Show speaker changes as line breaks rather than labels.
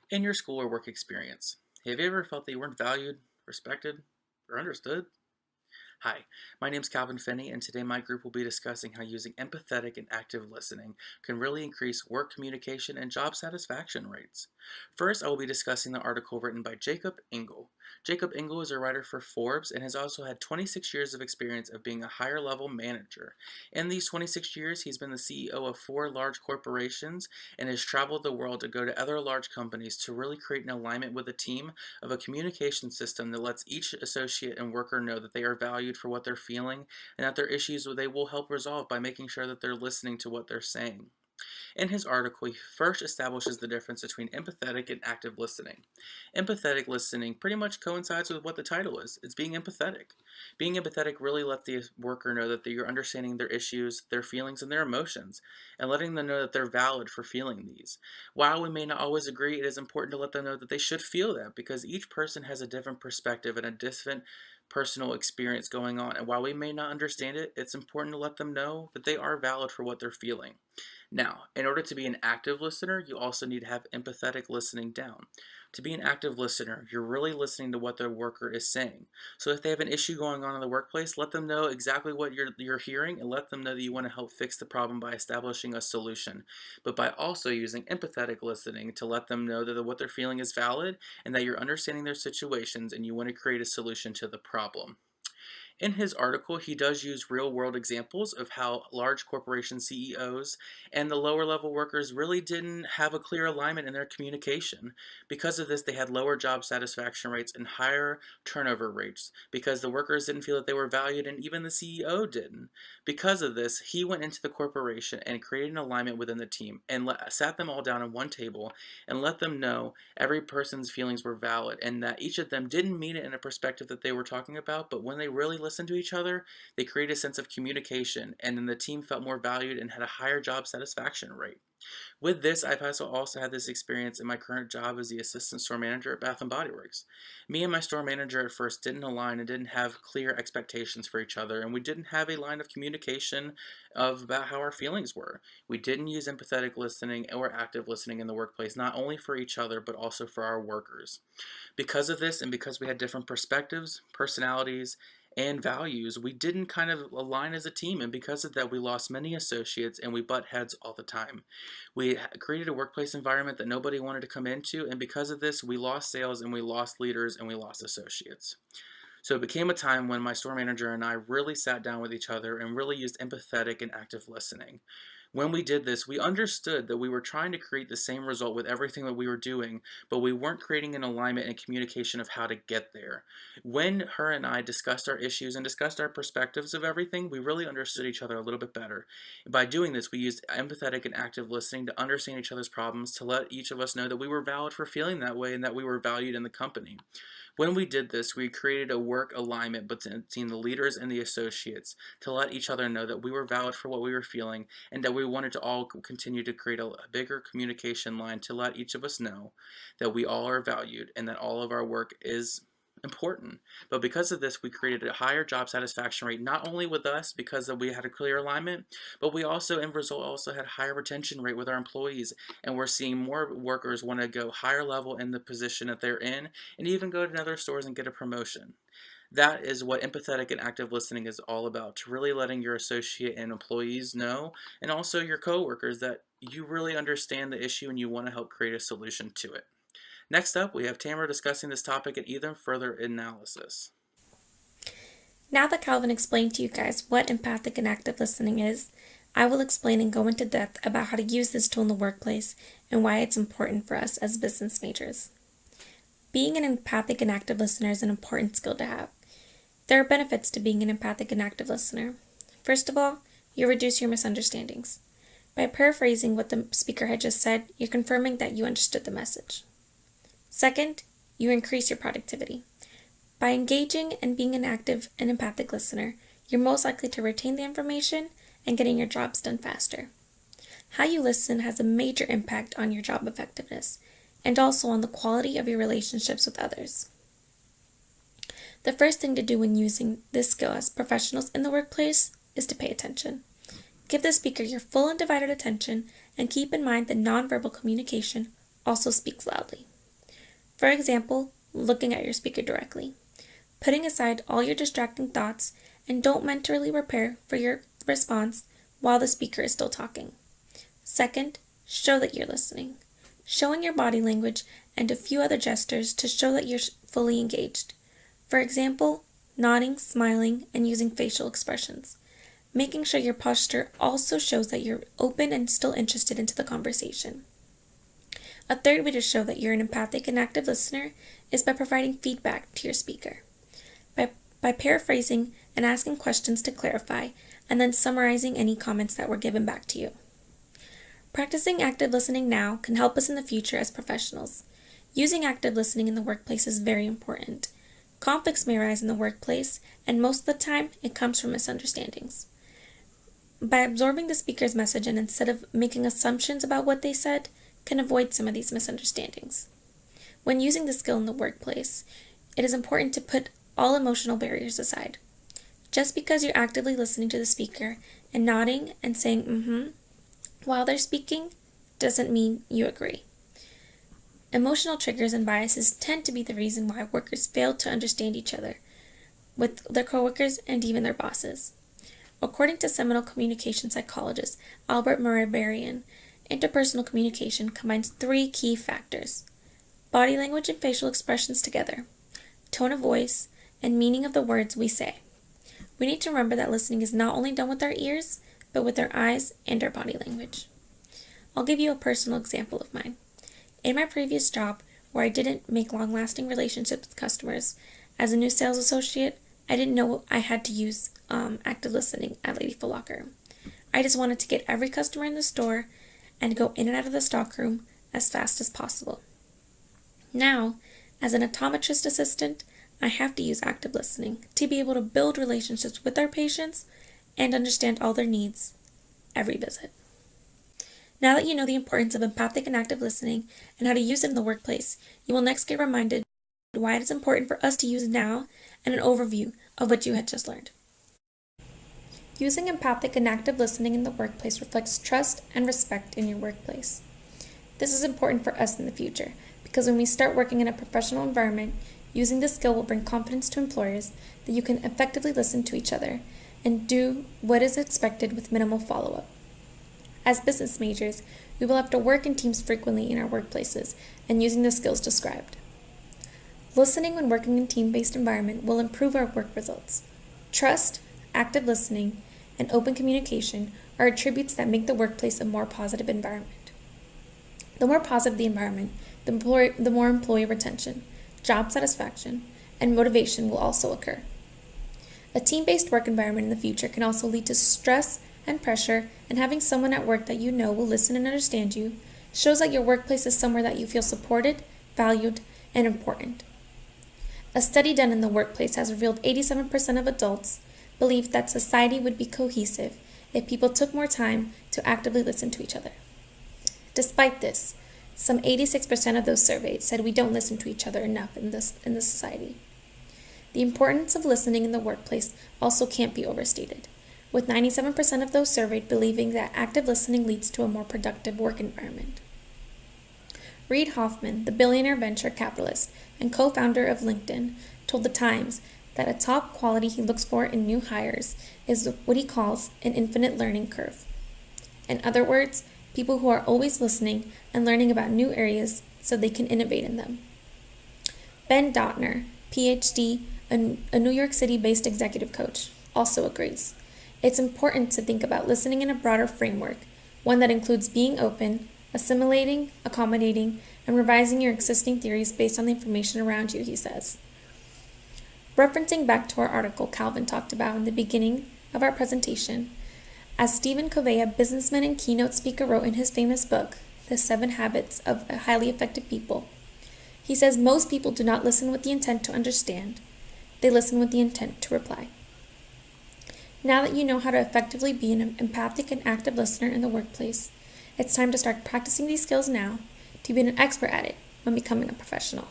In your school or work experience, have you ever felt that you weren't valued, respected, or understood? Hi, my name is Calvin Finney, and today my group will be discussing how using empathetic and active listening can really increase work communication and job satisfaction rates. First, I will be discussing the article written by Jacob Engel. Jacob Engel is a writer for Forbes and has also had 26 years of experience of being a higher level manager. In these 26 years, he's been the CEO of 4 large corporations and has traveled the world to go to other large companies to really create an alignment with a team of a communication system that lets each associate and worker know that they are valued for what they're feeling and that their issues they will help resolve by making sure that they're listening to what they're saying. In his article, he first establishes the difference between empathetic and active listening. Empathetic listening pretty much coincides with what the title is. It's being empathetic. Being empathetic really lets the worker know that you're understanding their issues, their feelings, and their emotions, and letting them know that they're valid for feeling these. While we may not always agree, it is important to let them know that they should feel that because each person has a different perspective and a different personal experience going on. And while we may not understand it, it's important to let them know that they are valid for what they're feeling. Now, in order to be an active listener, you also need to have empathetic listening down. To be an active listener, you're really listening to what the worker is saying. So if they have an issue going on in the workplace, let them know exactly what you're hearing and let them know that you want to help fix the problem by establishing a solution. But by also using empathetic listening to let them know that what they're feeling is valid and that you're understanding their situations and you want to create a solution to the problem. In his article, he does use real world examples of how large corporation CEOs and the lower level workers really didn't have a clear alignment in their communication. Because of this, they had lower job satisfaction rates and higher turnover rates because the workers didn't feel that they were valued and even the CEO didn't. Because of this, he went into the corporation and created an alignment within the team and sat them all down at one table and let them know every person's feelings were valid and that each of them didn't mean it in a perspective that they were talking about, but when they really listened to each other, they created a sense of communication, and then the team felt more valued and had a higher job satisfaction rate. With this, I've also had this experience in my current job as the assistant store manager at Bath and Body Works. Me and my store manager at first didn't align and didn't have clear expectations for each other, and we didn't have a line of communication about how our feelings were. We didn't use empathetic listening or active listening in the workplace, not only for each other, but also for our workers. Because of this, and because we had different perspectives, personalities, and values, we didn't kind of align as a team, and because of that, we lost many associates and we butt heads all the time. We created a workplace environment that nobody wanted to come into, and because of this, we lost sales and we lost leaders and we lost associates. So it became a time when my store manager and I really sat down with each other and really used empathetic and active listening. When we did this, we understood that we were trying to create the same result with everything that we were doing, but we weren't creating an alignment and communication of how to get there. When her and I discussed our issues and discussed our perspectives of everything, we really understood each other a little bit better. By doing this, we used empathetic and active listening to understand each other's problems, to let each of us know that we were valid for feeling that way and that we were valued in the company. When we did this, we created a work alignment between the leaders and the associates to let each other know that we were valid for what we were feeling and that we wanted to all continue to create a bigger communication line to let each of us know that we all are valued and that all of our work is important. But because of this, we created a higher job satisfaction rate, not only with us because we had a clear alignment, but we also, in result, also had a higher retention rate with our employees. And we're seeing more workers want to go higher level in the position that they're in and even go to other stores and get a promotion. That is what empathetic and active listening is all about, to really letting your associate and employees know, and also your coworkers, that you really understand the issue and you want to help create a solution to it. Next up, we have Tamara discussing this topic in even further analysis.
Now that Calvin explained to you guys what empathic and active listening is, I will explain and go into depth about how to use this tool in the workplace and why it's important for us as business majors. Being an empathic and active listener is an important skill to have. There are benefits to being an empathic and active listener. First of all, you reduce your misunderstandings. By paraphrasing what the speaker had just said, you're confirming that you understood the message. Second, you increase your productivity. By engaging and being an active and empathic listener, you're most likely to retain the information and getting your jobs done faster. How you listen has a major impact on your job effectiveness and also on the quality of your relationships with others. The first thing to do when using this skill as professionals in the workplace is to pay attention. Give the speaker your full and divided attention and keep in mind that nonverbal communication also speaks loudly. For example, looking at your speaker directly, putting aside all your distracting thoughts, and don't mentally prepare for your response while the speaker is still talking. Second, show that you're listening, showing your body language and a few other gestures to show that you're fully engaged. For example, nodding, smiling, and using facial expressions. Making sure your posture also shows that you're open and still interested into the conversation. A third way to show that you're an empathic and active listener is by providing feedback to your speaker. By paraphrasing and asking questions to clarify, and then summarizing any comments that were given back to you. Practicing active listening now can help us in the future as professionals. Using active listening in the workplace is very important. Conflicts may arise in the workplace, and most of the time, it comes from misunderstandings. By absorbing the speaker's message and instead of making assumptions about what they said, can avoid some of these misunderstandings. When using the skill in the workplace, it is important to put all emotional barriers aside. Just because you're actively listening to the speaker and nodding and saying mm-hmm while they're speaking doesn't mean you agree. Emotional triggers and biases tend to be the reason why workers fail to understand each other with their coworkers and even their bosses. According to seminal communication psychologist Albert Mehrabian, interpersonal communication combines three key factors: body language and facial expressions together, tone of voice, and meaning of the words we say. We need to remember that listening is not only done with our ears, but with our eyes and our body language. I'll give you a personal example of mine. In my previous job, where I didn't make long-lasting relationships with customers, as a new sales associate, I didn't know I had to use active listening at Lady Foot Locker. I just wanted to get every customer in the store and go in and out of the stockroom as fast as possible. Now, as an optometrist assistant, I have to use active listening to be able to build relationships with our patients and understand all their needs every visit. Now that you know the importance of empathic and active listening and how to use it in the workplace, you will next get reminded why it is important for us to use it now and an overview of what you had just learned. Using empathic and active listening in the workplace reflects trust and respect in your workplace. This is important for us in the future because when we start working in a professional environment, using this skill will bring confidence to employers that you can effectively listen to each other and do what is expected with minimal follow-up. As business majors, we will have to work in teams frequently in our workplaces and using the skills described. Listening when working in a team-based environment will improve our work results. Trust, active listening, and open communication are attributes that make the workplace a more positive environment. The more positive the environment, the more employee retention, job satisfaction, and motivation will also occur. A team-based work environment in the future can also lead to stress and pressure, and having someone at work that you know will listen and understand you shows that your workplace is somewhere that you feel supported, valued, and important. A study done in the workplace has revealed 87% of adults believe that society would be cohesive if people took more time to actively listen to each other. Despite this, some 86% of those surveyed said we don't listen to each other enough in this society. The importance of listening in the workplace also can't be overstated, with 97% of those surveyed believing that active listening leads to a more productive work environment. Reid Hoffman, the billionaire venture capitalist and co-founder of LinkedIn, told The Times that a top quality he looks for in new hires is what he calls an infinite learning curve. In other words, people who are always listening and learning about new areas so they can innovate in them. Ben Dotner, PhD, a New York City-based executive coach, also agrees. It's important to think about listening in a broader framework, one that includes being open, assimilating, accommodating, and revising your existing theories based on the information around you, he says. Referencing back to our article Calvin talked about in the beginning of our presentation, as Stephen Covey, a businessman and keynote speaker, wrote in his famous book, The 7 Habits of Highly Effective People, he says most people do not listen with the intent to understand, they listen with the intent to reply. Now that you know how to effectively be an empathic and active listener in the workplace, it's time to start practicing these skills now to be an expert at it when becoming a professional.